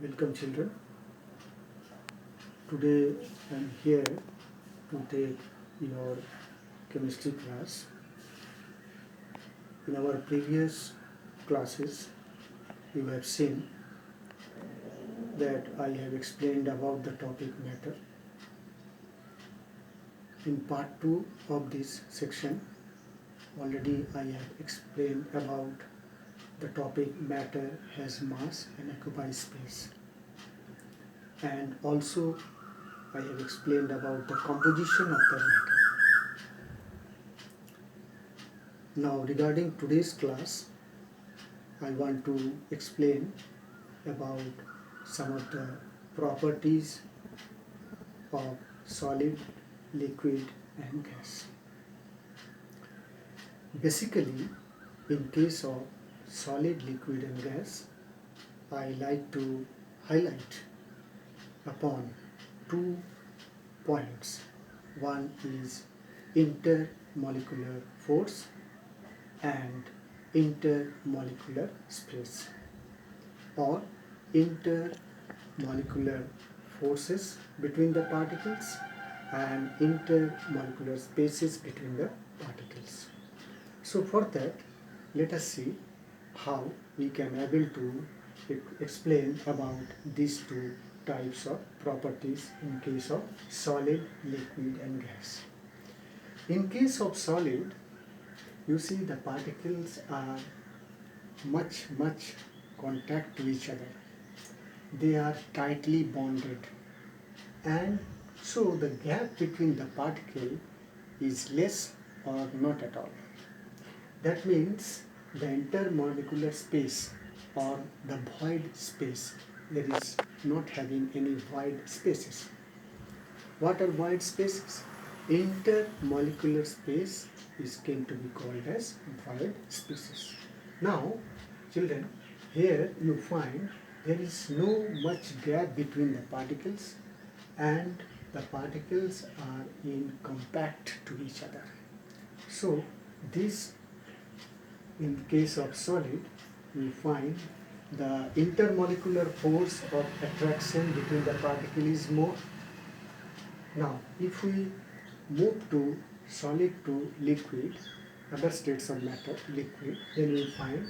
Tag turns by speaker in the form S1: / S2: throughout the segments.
S1: Welcome children. Today I am here to take your chemistry class. In our previous classes you have seen that I have explained about the topic matter. In part 2 of this section already I have explained about the topic matter has mass and occupies space. And also I have explained about the composition of the matter. Now regarding today's class, I want to explain about some of the properties of solid, liquid and gas. Basically, in case of solid, liquid and gas, I like to highlight upon 2 points. One is intermolecular force and intermolecular space, or intermolecular forces between the particles and intermolecular spaces between the particles. So for that, let us see how we can able to explain about these 2 types of properties in case of solid, liquid and gas. In case of solid, you see the particles are much contact to each other. They are tightly bonded, and so the gap between the particle is less or not at all. That means the intermolecular space or the void space, there is not having any void spaces. What are void spaces? Intermolecular space is going to be called as void spaces. Now children, here you find there is no much gap between the particles and the particles are in compact to each other. So this, in case of solid, you find the intermolecular force of attraction between the particle is more. Now if we move to solid to liquid, other states of matter, liquid, then we find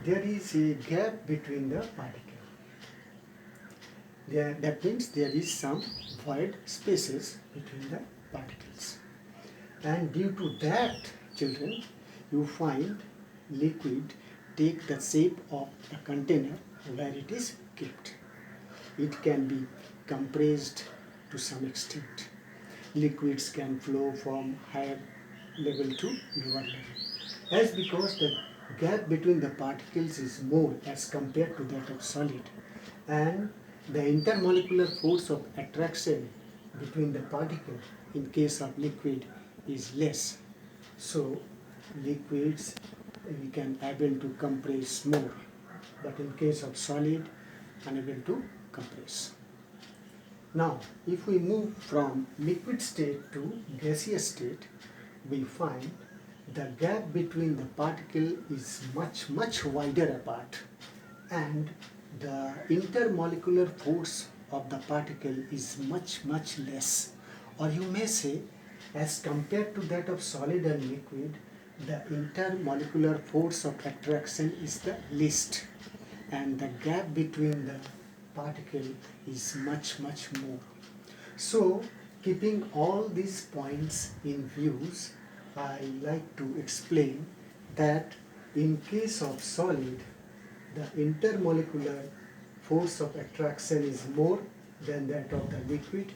S1: there is a gap between the particle. That means there is some void spaces between the particles. And due to that, children, you find liquid take the shape of a container where it is kept. It can be compressed to some extent. Liquids can flow from higher level to lower level. As because the gap between the particles is more as compared to that of solid, and the intermolecular force of attraction between the particle in case of liquid is less. So liquids we can able to compress more, but in case of solid unable to compress. Now if we move from liquid state to gaseous state, we find the gap between the particle is much wider apart, and the intermolecular force of the particle is much less, or you may say as compared to that of solid and liquid, the intermolecular force of attraction is the least, and the gap between the particle is much more. So keeping all these points in views, I like to explain that in case of solid, the intermolecular force of attraction is more than that of the liquid,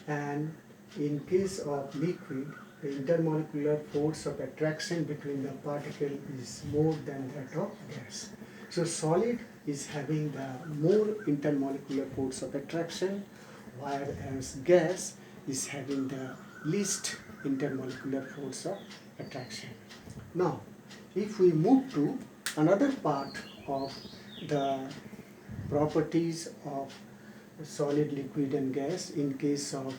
S1: and in case of liquid, the intermolecular force of attraction between the particle is more than that of gas. So solid is having the more intermolecular force of attraction, whereas gas is having the least intermolecular force of attraction. Now if we move to another part of the properties of solid, liquid and gas in case of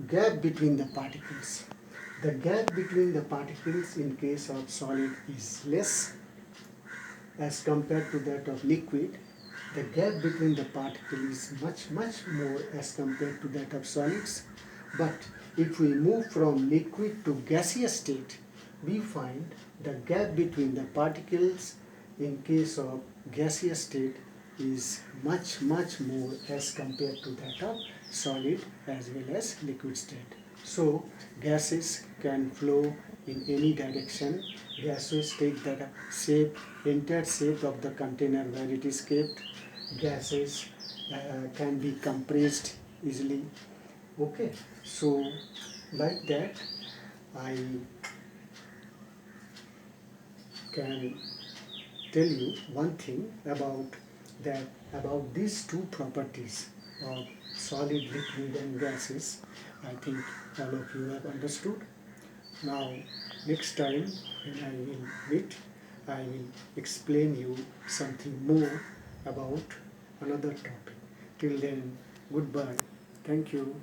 S1: gap between the particles. The gap between the particles in case of solid is less as compared to that of liquid, the gap between the particle is much more as compared to that of solids. But if we move from liquid to gaseous state, we find the gap between the particles in case of gaseous state is much more as compared to that of solid as well as liquid state. So gases can flow in any direction. Gases take the shape, entire shape of the container where it is kept. Gases can be compressed easily. Okay, so like that I can tell you one thing about these two properties of solid, liquid and gases. I think all of you have understood. Now next time when I will meet, I will explain you something more about another topic. Till then, goodbye. Thank you.